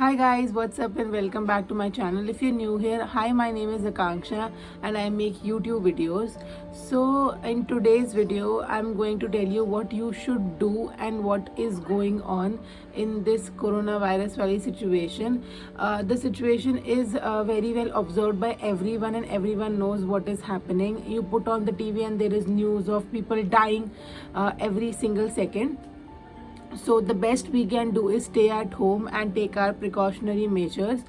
Hi guys, what's up and welcome back to my channel. If you're new here, hi, my name is Akanksha and I make YouTube videos. So in today's video, I'm going to tell you what you should do and what is going on in this coronavirus wali situation. The situation is very well observed by everyone and everyone knows what is happening. You put on the TV and there is news of people dying every single second. So the best we can do is stay at home and take our precautionary measures.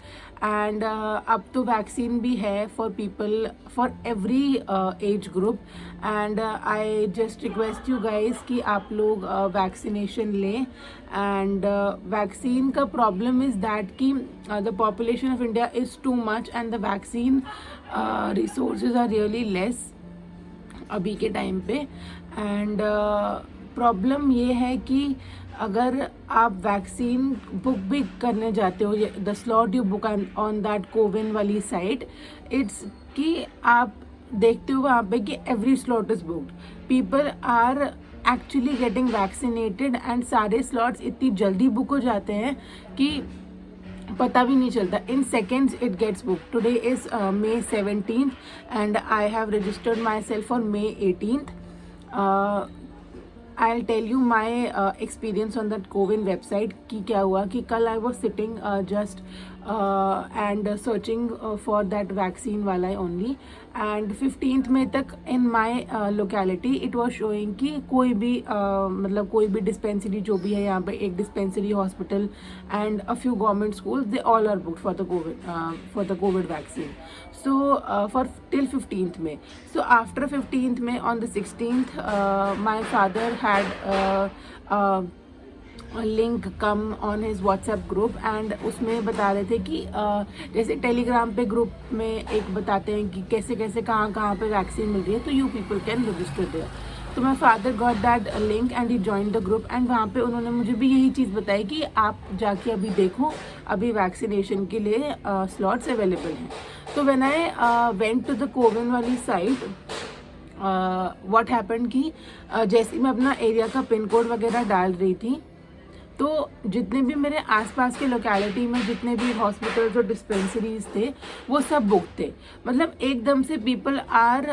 And अब तो vaccine भी है for people for every age group. And I just request you guys कि आप लोग vaccination लें. And vaccine का problem is that कि the population of India is too much and the vaccine resources are really less अभी के time पे. And problem ये है कि अगर आप वैक्सीन बुक भी करने जाते हो, the slot you book on that CoWIN वाली साइट, इट्स कि आप देखते हो वहाँ पे कि every slot is booked. People are actually getting vaccinated and सारे स्लॉट्स इतनी जल्दी बुक हो जाते हैं कि पता भी नहीं चलता. In seconds it gets book. Today is May 17th and I have registered myself for May 18th. I'll tell you my experience on that CoWIN website कि क्या हुआ कि कल I was sitting just and searching for that vaccine वाला only. And 15th में तक in my locality it was showing कि कोई भी मतलब कोई भी डिस्पेंसरी जो भी है यहाँ पे, एक dispensary, hospital and a few government schools, they all are booked for the COVID vaccine. So for till 15th May. So after 15th May, on the 16th, my father had a link come on his WhatsApp group and उसमें बता रहे थे कि जैसे Telegram पे group में एक बताते हैं कि कैसे कैसे कहाँ कहाँ पे वैक्सीन मिल रही है, तो you people can register there. तो my father got that link and he join the group. And वहाँ पे उन्होंने मुझे भी यही चीज़ बताई कि आप जाके अभी देखो, अभी वैक्सीनेशन के लिए स्लॉट्स अवेलेबल हैं. तो when I went to the CoWIN वाली साइट, व्हाट हैपेंड कि जैसे मैं अपना एरिया का पिन कोड वगैरह डाल रही थी, तो जितने भी मेरे आसपास के लोकेलिटी में जितने भी हॉस्पिटल्स और डिस्पेंसरीज थे वो सब बुक थे. मतलब एकदम से people are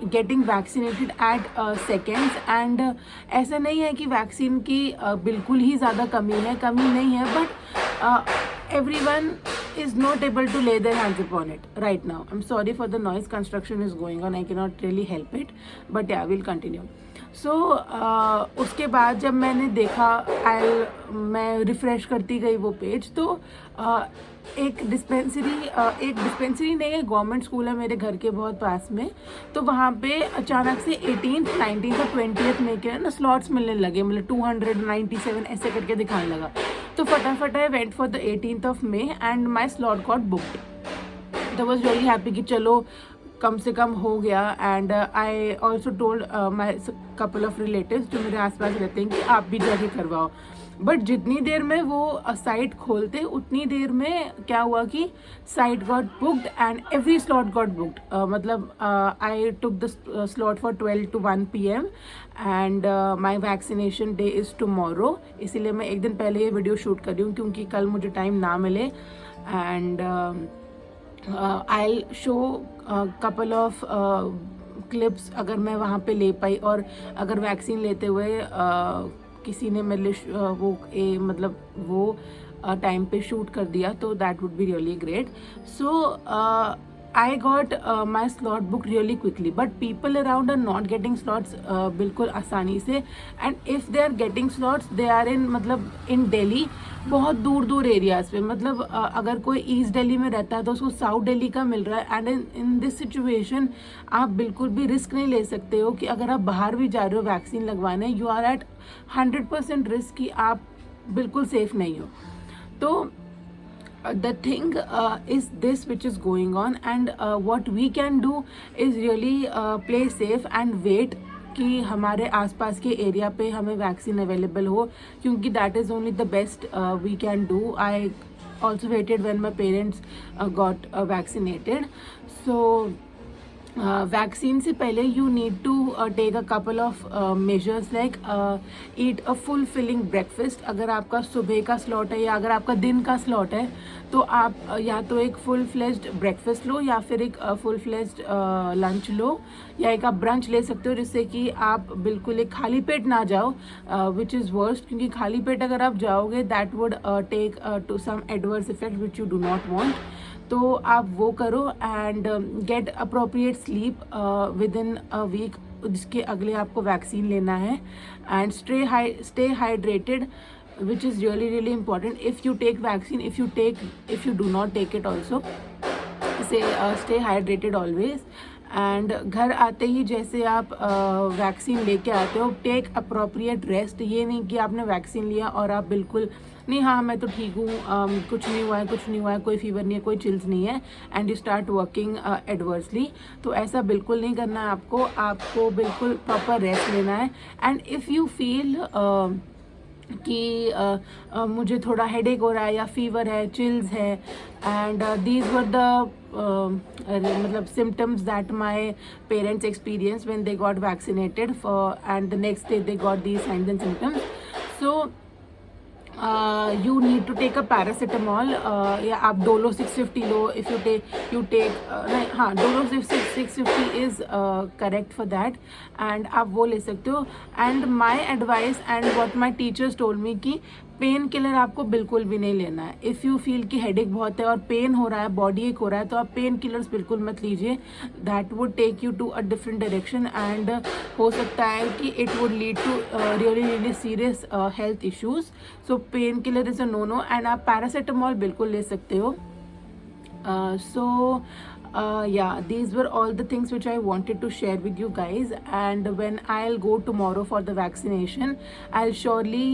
getting vaccinated at seconds. And ऐसा नहीं है कि वैक्सीन की बिल्कुल ही ज़्यादा कमी नहीं है, but everyone is not able to lay their hands upon it right now. I'm sorry for the noise, construction is going on, I cannot really help it, but yeah, we'll continue. So उसके बाद जब मैंने देखा, मैं refresh करती गई वो page, तो एक डिस्पेंसरी नहीं है, गवर्नमेंट स्कूल है मेरे घर के बहुत पास में. तो वहाँ पे अचानक से 18th, 19th और 20th में क्या है ना स्लॉट्स मिलने लगे, मतलब 297 ऐसे करके दिखाने लगा. तो फटाफट I went for the 18th of May and my slot got booked. तो वॉज रियली हैप्पी कि चलो कम से कम हो गया. And I also told my couple of relatives जो मेरे आसपास रहते हैं कि आप भी जाके करवाओ. बट जितनी देर में वो साइट खोलते उतनी देर में क्या हुआ कि site got booked and every slot got booked. मतलब I took the slot for 12 to 1 PM and my vaccination day is tomorrow. इसीलिए मैं एक दिन पहले ये वीडियो शूट कर रही हूँ क्योंकि कल मुझे टाइम ना मिले. And I show couple of clips अगर मैं वहाँ पे ले पाई, और अगर वैक्सीन लेते हुए किसी ने मेरे लिए मतलब वो टाइम पे शूट कर दिया तो that would be really great. So I got my slot booked really quickly, but people around are not getting slots बिल्कुल आसानी से. and if they are getting slots they are in मतलब in Delhi, बहुत दूर दूर areas पे. मतलब अगर कोई ईस्ट दिल्ली में रहता है तो उसको साउथ दिल्ली का मिल रहा है. एंड इन दिस सिचुएशन आप बिल्कुल भी रिस्क नहीं ले सकते हो कि अगर आप बाहर भी जा रहे हो वैक्सीन लगवाने, यू आर एट 100% रिस्क कि आप बिल्कुल सेफ नहीं हो. तो the thing is this which is going on, and what we can do is really play safe and wait कि हमारे आसपास के एरिया पे हमें वैक्सीन अवेलेबल हो, क्योंकि that is only the best we can do. I also waited when my parents got vaccinated. So vaccine से पहले you need to take a couple of measures like eat a full filling breakfast. अगर आपका सुबह का slot है या अगर आपका दिन का स्लॉट है तो आप या तो एक फुल फ्लेज्ड ब्रेकफास्ट लो या फिर एक फुल फ्लेज्ड लंच लो या एक आप ब्रंच ले सकते हो, जिससे कि आप बिल्कुल एक खाली पेट ना जाओ, विच इज़ वर्स्ट, क्योंकि खाली पेट अगर आप जाओगे that would take to some adverse effect which you do not want. तो आप वो करो and get appropriate sleep within a week, जिसके अगले आपको वैक्सीन लेना है. And stay hydrated which is really important. If you take vaccine, if you do not take it also, say stay hydrated always. And घर आते ही जैसे आप vaccine लेके आते हो, टेक अप्रोप्रिएट रेस्ट. ये नहीं कि आपने वैक्सीन लिया और आप बिल्कुल नहीं, हाँ मैं तो ठीक हूँ, कुछ नहीं हुआ है, कोई फीवर नहीं है, कोई चिल्स नहीं है, and you start working adversely. तो ऐसा बिल्कुल नहीं करना है आपको बिल्कुल प्रॉपर रेस्ट लेना है. एंड इफ़ यू फील कि मुझे थोड़ा हेडेक हो रहा है या फीवर है, चिल्स है, एंड दीज वर द मतलब symptoms that my parents experience when they got vaccinated and the next day they got these signs and symptoms. So you need to take a paracetamol, या आप Dolo 650 लो. If you take हाँ, Dolo 650 is correct for that, and आप वो ले सकते हो. And my advice and what my teachers told me कि पेन किलर आपको बिल्कुल भी नहीं लेना है. इफ़ यू फील कि हेडेक बहुत है और पेन हो रहा है, बॉडी एक हो रहा है, तो आप पेन किलर्स बिल्कुल मत लीजिए. That would take you to a different direction and हो सकता है कि it would lead to really serious health issues. So pain killer is a no. And आप पैरासीटामॉल बिल्कुल ले सकते हो. Yeah, these were all the things which I wanted to share with you guys. And when I'll go tomorrow for the vaccination, I'll surely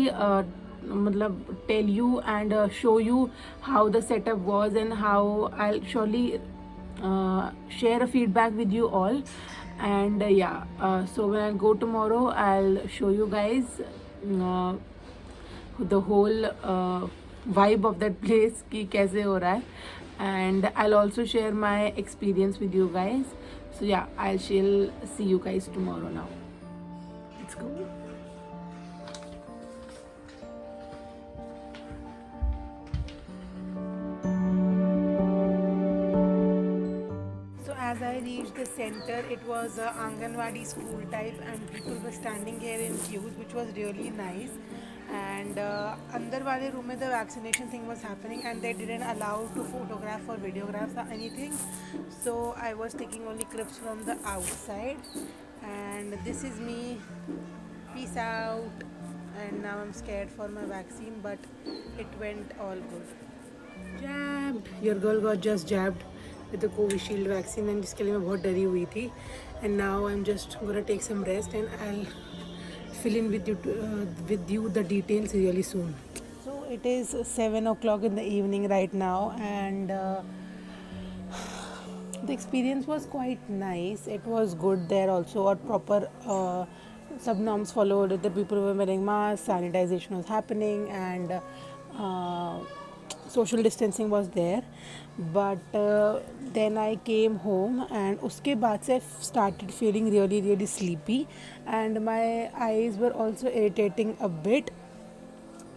मतलब tell you and show you how the setup was, and how I'll surely share a feedback with you all. And so when I go tomorrow, I'll show you guys the whole vibe of that place कि कैसे हो रहा है. And I'll also share my experience with you guys. So yeah, I shall see you guys tomorrow now. Let's go. So as I reached the center, it was a Anganwadi school type, and people were standing here in queues, which was really nice. And अंदर वाले room में the vaccination thing was happening, and they didn't allow to photograph or videograph or anything. So I was taking only clips from the outside. And this is me. Peace out. And now I'm scared for my vaccine, but it went all good. Jabbed. Your girl got just jabbed with the Covishield vaccine, and जिसके लिए मैं बहुत डरी हुई थी. And now I'm just gonna take some rest, and I'll fill in with you the details really soon. So it is 7 o'clock in the evening right now, and the experience was quite nice. It was good there also, or proper sub norms followed. The people were wearing masks, sanitization was happening, and social distancing was there. But then I came home, and uske baad se I started feeling really sleepy, and my eyes were also irritating a bit.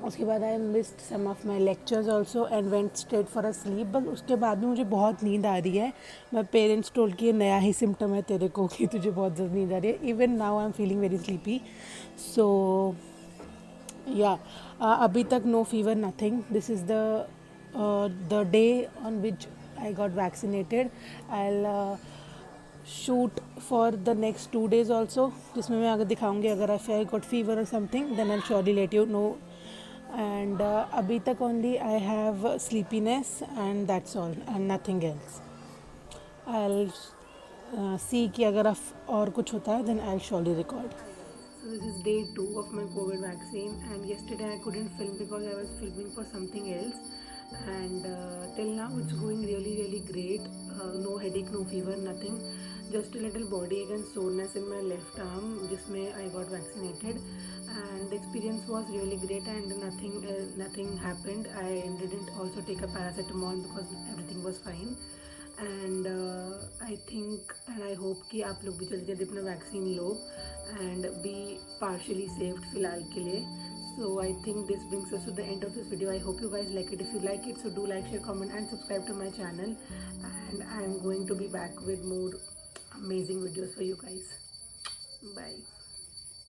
उसके बाद I missed some of my lectures also and went straight for a sleep. बस उसके बाद भी मुझे बहुत नींद आ रही है. My parents told कि ये नया ही symptom है तेरे को कि तुझे बहुत ज़्यादा नींद आ रही है. Even now I'm feeling very sleepy. So yeah, अभी तक no fever, nothing. This is the day on which I got vaccinated. I'll shoot for the next 2 days also, जिसमें मैं अगर दिखाऊंगी अगर if I got fever or something, then I'll surely let you know. And अभी तक only I have sleepiness, and that's all, and nothing else. I'll see कि अगर और कुछ होता है then I'll surely record. So this is day 2 of my COVID vaccine, and yesterday I couldn't film because I was filming for something else. And till now it's going really great. No headache, no fever, nothing. Just a little body ache and soreness in my left arm, जिसमें I got vaccinated. And the experience was really great, and nothing happened. I didn't also take a paracetamol because everything was fine. And I think and I hope कि आप लोग भी जल्दी जल्दी अपना vaccine लो and be partially safed फिलहाल के लिए. So I think this brings us to the end of this video. I hope you guys like it. If you like it, so do like, share, comment and subscribe to my channel. And I'm going to be back with more amazing videos for you guys. Bye.